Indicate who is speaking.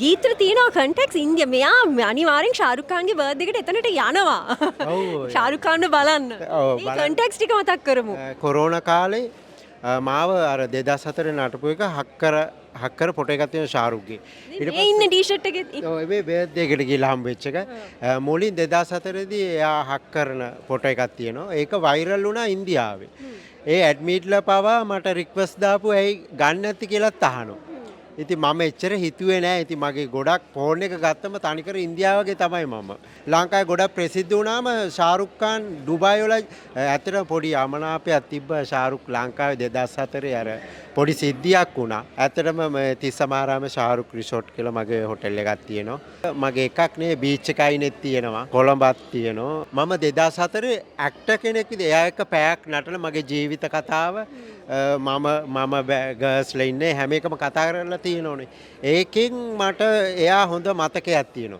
Speaker 1: ගීතර තියෙනවා කන්ටෙක්ස් ඉන්දිය මෙයා අනිවාර්යෙන් ශාරුක් ඛාන්ගේ බර්ත්ඩේ එකට එතනට යනවා.
Speaker 2: ඔව්.
Speaker 1: ශාරුක් ඛාන්ව බලන්න.
Speaker 2: ඔව්,
Speaker 1: මේ
Speaker 2: බලන්න.
Speaker 1: කන්ටෙක්ස් ටික මතක් කරමු.
Speaker 2: කොරෝනා කාලේ මාව අර 2004 නටපු එක හක්කර ෆොටෝ එකක් තියෙනවා ශාරුක්ගේ.
Speaker 1: මේ ඉන්න ටී-ෂර්ට් එකේ
Speaker 2: ඔව් මේ බර්ත්ඩේ එකට ගිහලා හම්බෙච්ච එක. මුලින් 2004 දී එයා හක් කරන ෆොටෝ එකක් තියෙනවා. ඒක වෛරල් වුණා ඉන්දියාවේ. ඒ ඇඩ්මිට්ලා පවා මට රික්වෙස්ට් දාපු ඇයි ගන්න නැති කියලාත් අහනවා. ඉතින් මම එච්චර හිතුවේ නෑ. ඉතින් මගේ ගොඩක් ෆෝන් එක ගත්තම තනිකර ඉන්දියාවගේ තමයි මම. ලංකාවේ ගොඩක් ප්‍රසිද්ධ වුණාම ශාරුක් ඛාන් ඩුබායි වල ඇත්තට පොඩි අමනාපයක් තිබ්බ ශාරුක් ලංකාවේ 2004 අර පොඩි සිද්ධියක් වුණා. ඇත්තටම මේ තිස්සමාරාමේ ශාරුක් රිසෝට් කියලා මගේ හොටෙල් එකක් තියෙනවා. මගේ එකක් නේ බීච් එකයිනෙත් තියෙනවා. කොළඹත් තියෙනවා. මම 2004 ඇක්ටර් කෙනෙක් විදිහට එයා එක්ක පැයක් නටන මගේ ජීවිත කතාව මම ගර්ල්ස්ලා ඉන්නේ හැම එකම කතා කරලා තියෙනෝනේ. ඒකෙන් මට එයා හොඳ මතකයක් තියෙනවා.